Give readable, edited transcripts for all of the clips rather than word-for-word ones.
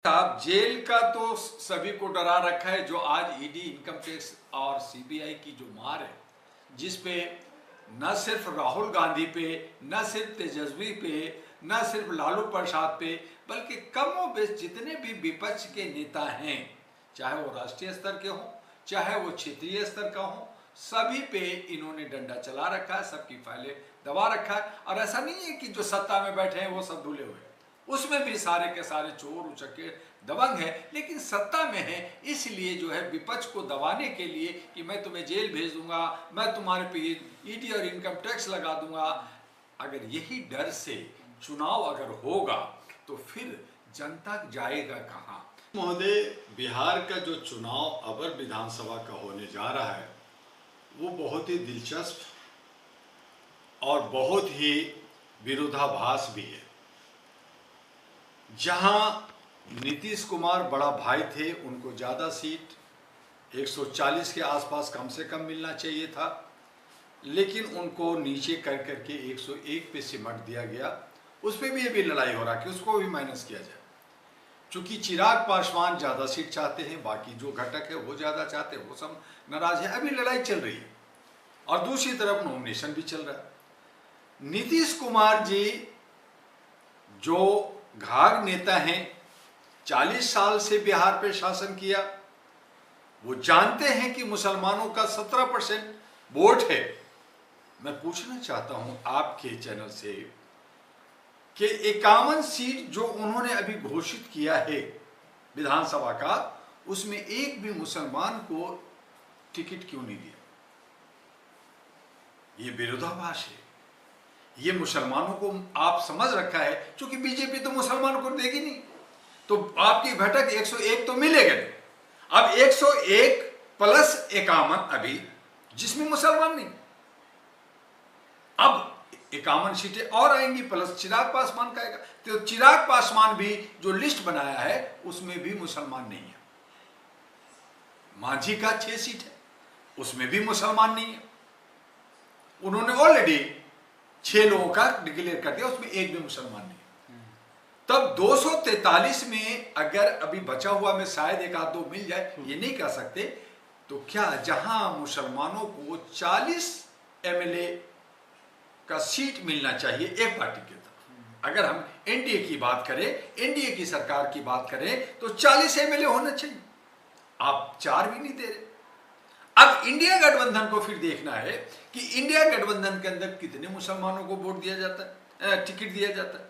साहब, जेल का तो सभी को डरा रखा है। जो आज ईडी, इनकम टैक्स और सीबीआई की जो मार है, जिस पे न सिर्फ राहुल गांधी पे, न सिर्फ तेजस्वी पे, न सिर्फ लालू प्रसाद पे, बल्कि कमों बेश जितने भी विपक्ष के नेता हैं, चाहे वो राष्ट्रीय स्तर के हों, चाहे वो क्षेत्रीय स्तर का हो, सभी पे इन्होंने डंडा चला रखा है, सबकी फाइलें दबा रखा है। और ऐसा नहीं है कि जो सत्ता में बैठे हैं वो सब धुले हुए हैं, उसमें भी सारे के सारे चोर उचक्के दबंग है, लेकिन सत्ता में है, इसलिए जो है विपक्ष को दबाने के लिए कि मैं तुम्हें जेल भेज दूंगा, मैं तुम्हारे पे ईडी और इनकम टैक्स लगा दूंगा। अगर यही डर से चुनाव अगर होगा तो फिर जनता जाएगा कहां? महोदय, बिहार का जो चुनाव अवर विधानसभा का होने जा रहा है वो बहुत ही दिलचस्प और बहुत ही विरोधाभास भी है। जहां नीतीश कुमार बड़ा भाई थे, उनको ज़्यादा सीट 140 के आसपास कम से कम मिलना चाहिए था, लेकिन उनको नीचे कर करके 101 पे सिमट दिया गया। उस पर भी अभी लड़ाई हो रहा है कि उसको भी माइनस किया जाए। चूंकि चिराग पासवान ज़्यादा सीट चाहते हैं, बाकी जो घटक है वो ज़्यादा चाहते हैं, वो सब नाराज है। अभी लड़ाई चल रही है और दूसरी तरफ नॉमिनेशन भी चल रहा है। नीतीश कुमार जी जो घाघ नेता हैं, 40 साल से बिहार पे शासन किया, वो जानते हैं कि मुसलमानों का 17% वोट है। मैं पूछना चाहता हूं आपके चैनल से कि 51 सीट जो उन्होंने अभी घोषित किया है विधानसभा का, उसमें एक भी मुसलमान को टिकट क्यों नहीं दिया? ये विरोधाभास है। ये मुसलमानों को आप समझ रखा है, क्योंकि बीजेपी तो मुसलमानों को देगी नहीं, तो आपकी घटक 101 तो मिलेगा नहीं। अब 101 प्लस 51 अभी, जिसमें मुसलमान नहीं। अब 51 सीटें और आएंगी, प्लस चिराग पासवान का आएगा। तो चिराग पासवान भी जो लिस्ट बनाया है उसमें भी मुसलमान नहीं है। मांझी का 6 सीट है, उसमें भी मुसलमान नहीं है। उन्होंने ऑलरेडी 6 लोगों का डिक्लेयर कर दिया, उसमें एक भी मुसलमान नहीं। तब 243 में अगर अभी बचा हुआ में शायद एक आध दो मिल जाए, ये नहीं कह सकते। तो क्या जहां मुसलमानों को 40 एमएलए का सीट मिलना चाहिए एक पार्टी के तरफ, अगर हम एनडीए की बात करें, एनडीए की सरकार की बात करें, तो 40 एमएलए होना चाहिए। आप 4 भी नहीं दे रहे। अब इंडिया गठबंधन को फिर देखना है कि इंडिया गठबंधन के अंदर कितने मुसलमानों को वोट दिया जाता है, टिकट दिया जाता है।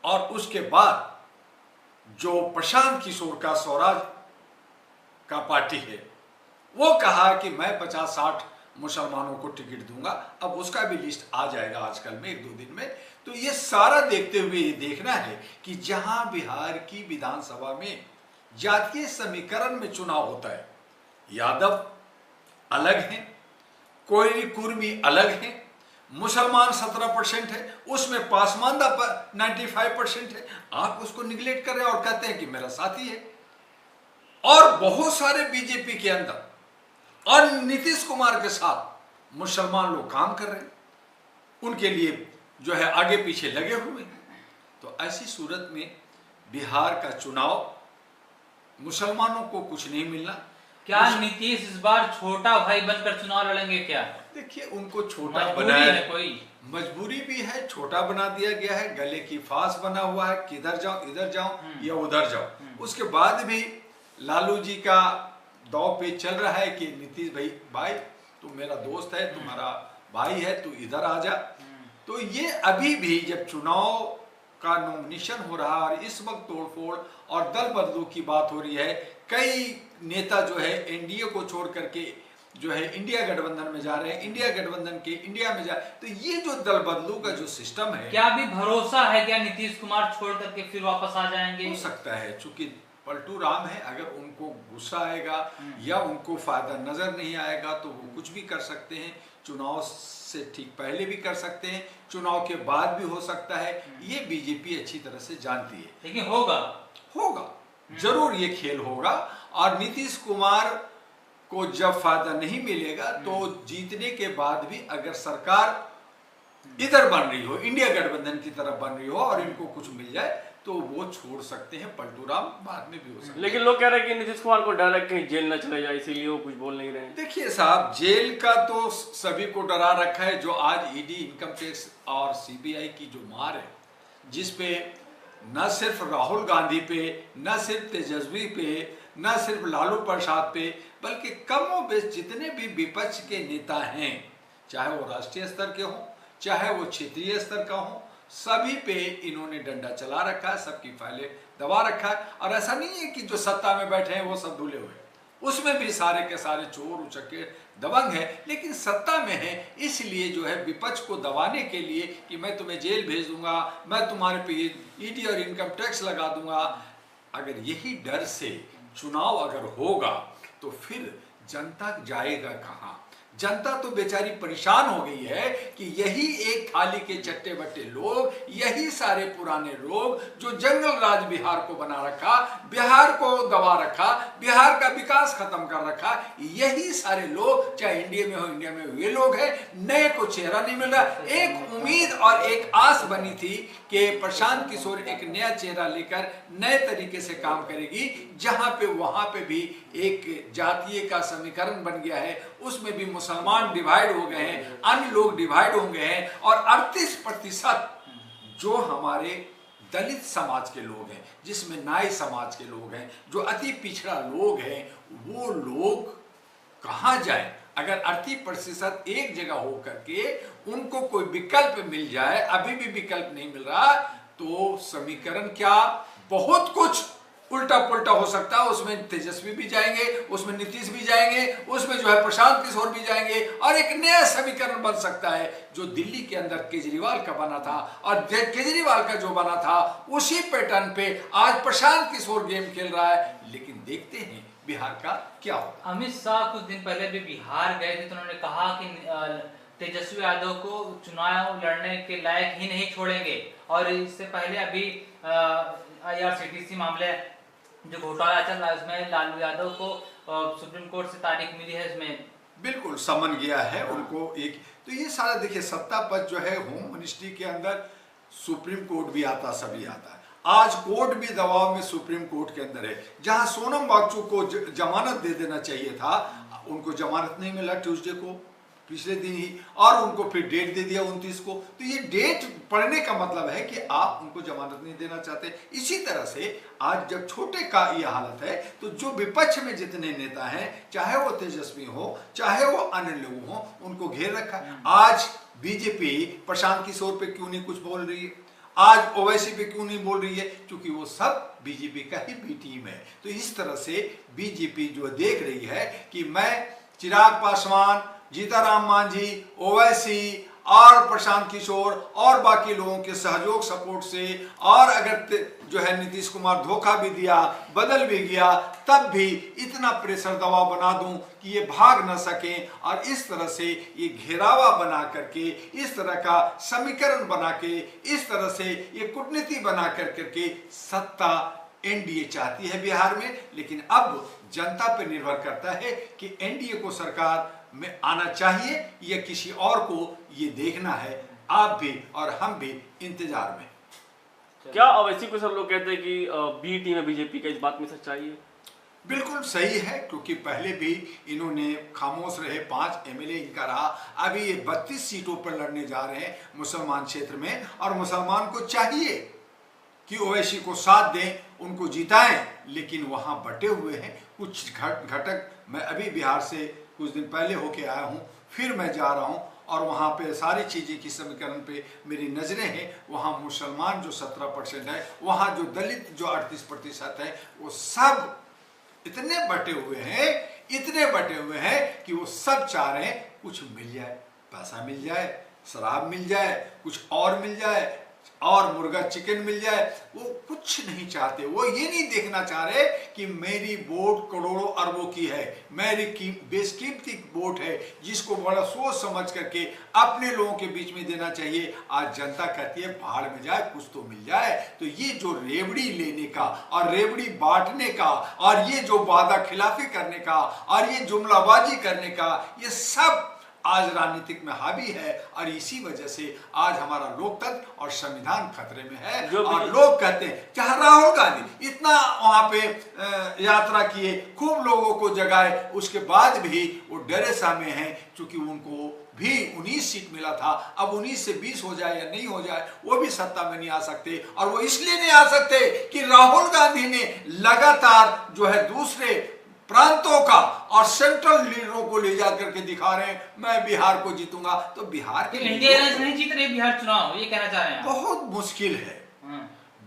और उसके बाद जो प्रशांत किशोर का स्वराज का पार्टी है, वो कहा कि मैं 50-60 मुसलमानों को टिकट दूंगा। अब उसका भी लिस्ट आ जाएगा आजकल में, 1-2 दिन में। तो ये सारा देखते हुए ये देखना है कि जहां बिहार की विधानसभा में जातीय समीकरण में चुनाव होता है, यादव अलग हैं, कोयरी कुर्मी अलग हैं, मुसलमान 17% है, उसमें पासमानदा 95% है। आप उसको निगलेक्ट कर रहे हैं और कहते हैं कि मेरा साथी है। और बहुत सारे बीजेपी के अंदर और नीतीश कुमार के साथ मुसलमान लोग काम कर रहे हैं, उनके लिए जो है आगे पीछे लगे हुए हैं। तो ऐसी सूरत में बिहार का चुनाव मुसलमानों को कुछ नहीं मिलना। क्या नीतीश इस बार छोटा भाई बनकर चुनाव लड़ेंगे? क्या देखिए, उनको छोटा बनाया है, कोई मजबूरी भी है, छोटा बना दिया गया है, गले की फांस बना हुआ है, किधर जाओ, इधर जाओ या उधर जाओ। उसके बाद भी लालू जी का दौर पे चल रहा है कि नीतीश भाई तू मेरा दोस्त है, तुम्हारा भाई है, तू इधर आ जा। तो ये अभी भी जब चुनाव का नॉमिनेशन हो रहा है और इस वक्त तोड़फोड़ और दल बदलू की बात हो रही है, कई नेता जो है एनडीए को छोड़ करके जो है इंडिया गठबंधन में जा रहे हैं, इंडिया गठबंधन के इंडिया में जा। तो ये जो दल बदलू का जो सिस्टम है, क्या अभी भरोसा है क्या नीतीश कुमार छोड़ करके फिर वापस आ जाएंगे? हो सकता है, चूंकि पलटू राम है। अगर उनको गुस्सा आएगा या उनको फायदा नजर नहीं आएगा तो वो कुछ भी कर सकते हैं। चुनाव से ठीक पहले भी कर सकते हैं, चुनाव के बाद भी हो सकता है। ये बीजेपी अच्छी तरह से जानती है। लेकिन होगा जरूर, ये खेल होगा। और नीतीश कुमार को जब फायदा नहीं मिलेगा तो जीतने के बाद भी अगर सरकार इधर बन रही हो, इंडिया गठबंधन की तरफ बन रही हो और इनको कुछ मिल जाए, तो वो छोड़ सकते हैं, पलटू राम बाद में भी हो सकते हैं। लेकिन लोग कह रहे हैं कि नीतीश कुमार को डर है कहीं जेल न चले जाए, इसीलिए वो कुछ बोल नहीं रहे हैं। देखिए साहब, जेल का तो सभी को डरा रखा है। जो आज ईडी, इनकम टैक्स और सीबीआई की जो मार है, जिस पे न सिर्फ राहुल गांधी पे, न सिर्फ तेजस्वी पे, न सिर्फ लालू प्रसाद पे, बल्कि कमोबेश जितने भी विपक्ष के नेता हैं, चाहे वो राष्ट्रीय स्तर के हों, चाहे वो क्षेत्रीय स्तर का हो, सभी पे इन्होंने डंडा चला रखा है, सबकी फाइलें दबा रखा है। और ऐसा नहीं है कि जो सत्ता में बैठे हैं वो सब धुले हुए, उसमें भी सारे के सारे चोर उचक्के दबंग है, लेकिन सत्ता में है इसलिए जो है विपक्ष को दबाने के लिए कि मैं तुम्हें जेल भेज दूंगा, मैं तुम्हारे पे ईडी और इनकम टैक्स लगा दूंगा। अगर यही डर से चुनाव अगर होगा तो फिर जनता जाएगा कहाँ? जनता तो बेचारी परेशान हो गई है कि यही एक थाली के चट्टे बट्टे लोग, यही सारे पुराने लोग जो जंगल राज बिहार को बना रखा, बिहार को दबा रखा, बिहार का विकास खत्म कर रखा, यही सारे लोग, चाहे इंडिया में हो, इंडिया में हो, ये लोग हैं। नए को चेहरा नहीं मिल रहा। एक उम्मीद और एक आस बनी थी कि प्रशांत किशोर एक नया चेहरा लेकर नए तरीके से काम करेगी, जहां पे वहां पे भी एक जातीय का समीकरण बन गया है, उसमें भी मुसलमान डिवाइड हो गए हैं, अन्य लोग डिवाइड हो गए हैं, और 38% जो हमारे दलित समाज के लोग हैं, जिसमें नाई समाज के लोग हैं, जो अति पिछड़ा लोग हैं, वो लोग कहां जाएं? अगर 38% एक जगह हो करके उनको कोई विकल्प मिल जाए, अभी भी विकल्प नहीं मिल रहा, तो समीकरण क्या, बहुत कुछ उल्टा पुल्टा हो सकता है। उसमें तेजस्वी भी जाएंगे, उसमें नीतीश भी जाएंगे, उसमें जो है प्रशांत किशोर भी जाएंगे, और एक नया समीकरण बन सकता है जो दिल्ली के अंदर केजरीवाल का बना था, और केजरीवाल का जो बना था उसी पैटर्न पे आज प्रशांत किशोर गेम खेल रहा है। लेकिन देखते हैं बिहार का क्या होगा। अमित शाह कुछ दिन पहले भी बिहार गए थे, तो उन्होंने कहा कि तेजस्वी यादव को चुनाव लड़ने के लायक ही नहीं छोड़ेंगे। और इससे पहले अभी IRCTC मामले जो घोटाला चल रहा है, उसमें लालू यादव को सुप्रीम कोर्ट से तारीख मिली है, इसमें बिल्कुल समन गया है उनको एक। तो ये सारा देखिए, सत्ता पद जो है होम मिनिस्ट्री के अंदर सुप्रीम कोर्ट भी आता, सभी आता है। आज कोर्ट भी दबाव में सुप्रीम कोर्ट के अंदर है। जहां सोनम वांगचुक को जमानत दे देना चाहिए था, उनको जमानत नहीं मिला ट्यूसडे को, पिछले दिन ही, और उनको फिर डेट दे दिया 29 को। तो ये डेट पड़ने का मतलब है कि आप उनको जमानत नहीं देना चाहते। इसी तरह से आज जब छोटे का ये हालत है, तो जो विपक्ष में जितने नेता हैं, चाहे वो तेजस्वी हो, चाहे वो अन्य लोग हो, उनको घेर रखा। आज बीजेपी प्रशांत किशोर पे क्यों नहीं कुछ बोल रही है, आज ओवैसी पे क्यों नहीं बोल रही है? क्योंकि वो सब बीजेपी का ही बी टीम है। तो इस तरह से बीजेपी जो देख रही है कि मैं चिराग पासवान, जीताराम मांझी, ओवैसी और प्रशांत किशोर और बाकी लोगों के सहयोग सपोर्ट से, और अगर जो है नीतीश कुमार धोखा भी दिया, बदल भी गया, तब भी इतना प्रेशर दबाव बना दूं कि ये भाग न सकें, और इस तरह से ये घेरावा बना करके, इस तरह का समीकरण बना के, इस तरह से ये कूटनीति बना करके सत्ता एनडीए चाहती है बिहार में। लेकिन अब जनता पर निर्भर करता है कि एनडीए को सरकार में आना चाहिए या किसी और को, ये देखना है। आप भी और हम भी इंतजार में। क्या अवैसी को सब लोग कहते हैं कि बी टीम है बीजेपी का, इस बात में सच्चाई है? बिल्कुल सही है, क्योंकि पहले भी इन्होंने खामोश रहे, 5 एमएलए इनका रहा, अभी ये 32 सीटों पर लड़ने जा रहे हैं मुसलमान क्षेत्र में, और मुसलमान को चाहिए कि ओवैसी को साथ दें, उनको जिताएं, लेकिन वहां बटे हुए हैं कुछ घटक। मैं अभी बिहार से कुछ दिन पहले होके आया हूं, फिर मैं जा रहा हूं, और वहां पे सारी चीजें की समीकरण पे मेरी नजरें हैं। वहां मुसलमान जो 17% है, वहां जो दलित जो 38% है, वो सब इतने बटे हुए हैं, इतने बटे हुए हैं कि वो सब चाह रहे हैं कुछ मिल जाए, पैसा मिल जाए, शराब मिल जाए, कुछ और मिल जाए, और मुर्गा चिकन मिल जाए। वो कुछ नहीं चाहते। वो ये नहीं देखना चाह रहे कि मेरी वोट करोड़ों अरबों की है, मेरी बेशकीमती वोट है, जिसको बड़ा सोच समझ करके अपने लोगों के बीच में देना चाहिए। आज जनता कहती है भाड़ में जाए, कुछ तो मिल जाए। तो ये जो रेवड़ी लेने का और रेवड़ी बांटने का, और ये जो वादा खिलाफी करने का, और ये जुमलाबाजी करने का, ये सब आज राजनीतिक में हावी है, और इसी वजह से आज हमारा लोकतंत्र और संविधान खतरे में है। और लोग कहते हैं, चाहे राहुल गांधी इतना वहां पे यात्रा किए, खूब लोगों को जगाए, उसके बाद भी वो डरे सहमे हैं, क्योंकि उनको भी 19 सीट मिला था। अब 19 से 20 हो जाए या नहीं हो जाए, वो भी सत्ता में नहीं आ सकते। और वो इसलिए नहीं आ सकते कि राहुल गांधी ने लगातार जो है दूसरे प्रांतों का और सेंट्रल लीडरों को ले जाकर के दिखा रहे हैं, मैं बिहार को जीतूंगा। तो बिहार के इंडिया अलायंस नहीं जीत रही बिहार चुनाव, ये कहना चाह रहे हैं? बहुत मुश्किल है,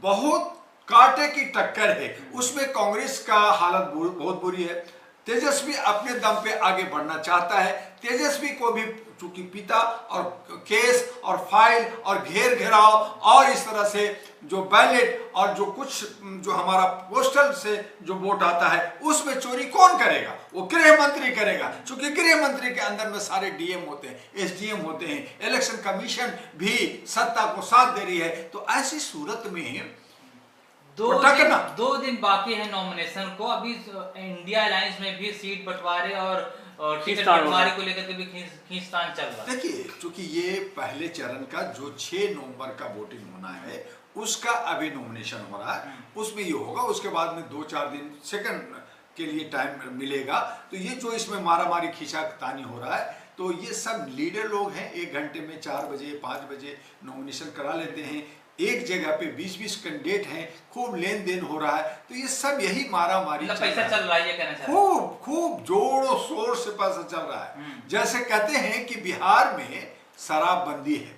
बहुत कांटे की टक्कर है उसमें। कांग्रेस का हालत बहुत बुरी है। तेजस्वी अपने दम पे आगे बढ़ना चाहता है। तेजस्वी को भी चूंकि पिता और केस और फाइल और घेराव और इस तरह से जो बैलेट और जो कुछ जो हमारा पोस्टल से जो वोट आता है उसमें चोरी कौन करेगा? वो गृह मंत्री करेगा, क्योंकि गृह मंत्री के अंदर में सारे डीएम होते हैं, एसडीएम होते हैं। इलेक्शन कमीशन भी सत्ता को साथ दे रही है। तो ऐसी सूरत में 2 दिन बाकी है नॉमिनेशन को। अभी इंडिया अलायंस में भी सीट बंटवारे और टिकट बंटवारे को लेकर के भी खींचतान चल रहा है। देखिए, क्योंकि ये पहले चरण का जो 6 नवंबर का वोटिंग होना है उसका अभी नॉमिनेशन हो रहा है, उसमें ये होगा। उसके बाद में 2-4 दिन सेकंड के लिए टाइम मिलेगा। तो ये जो इसमें मारामारी खींचातानी हो रहा है, तो ये सब लीडर लोग हैं, 1 घंटे में 4 बजे 5 बजे नॉमिनेशन करा लेते हैं। एक जगह पे 20-20 कैंडिडेट हैं, खूब लेन देन हो रहा है। तो ये सब यही मारामारी पैसा चल रहा है, ये कहना चाह रहे हैं। खूब जोरों शोर से पैसा चल रहा है। जैसे कहते हैं कि बिहार में शराबबंदी है,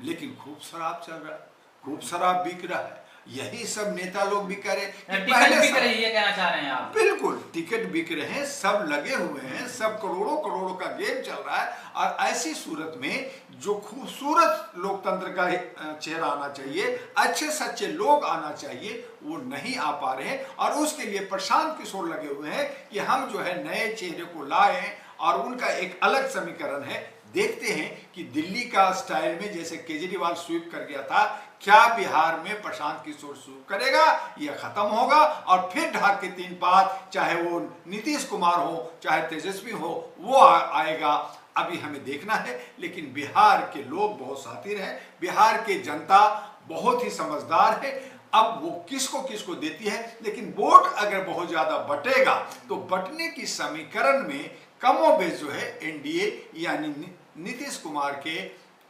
लेकिन खूब शराब चल रहा है, खूब शराब बिक रहा है। यही सब नेता लोग भी करे, टिकट बिक रही है, ये कहना चाह रहे हैं आप? बिल्कुल, टिकट बिक रहे हैं, सब लगे हुए हैं, सब करोड़ों का गेम चल रहा है। और ऐसी सूरत में जो खूबसूरत लोकतंत्र का चेहरा आना चाहिए, अच्छे सच्चे लोग आना चाहिए, वो नहीं आ पा रहे हैं। और उसके लिए प्रशांत किशोर लगे हुए हैं कि हम जो है नए चेहरे को लाएं, और उनका एक अलग समीकरण है। देखते हैं कि दिल्ली का स्टाइल में जैसे केजरीवाल स्वीप कर गया था, क्या बिहार में प्रशांत किशोर स्वीप करेगा? यह खत्म होगा और फिर ढाक के 3 पात, चाहे वो नीतीश कुमार हो चाहे तेजस्वी हो, वो आएगा। अभी हमें देखना है। लेकिन बिहार के लोग बहुत शातिर हैं, बिहार की जनता बहुत ही समझदार है। अब वो किसको देती है, लेकिन वोट अगर बहुत ज्यादा बटेगा तो बटने की समीकरण में कमोबेश जो है एनडीए यानी नीतीश कुमार के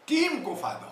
टीम को फायदा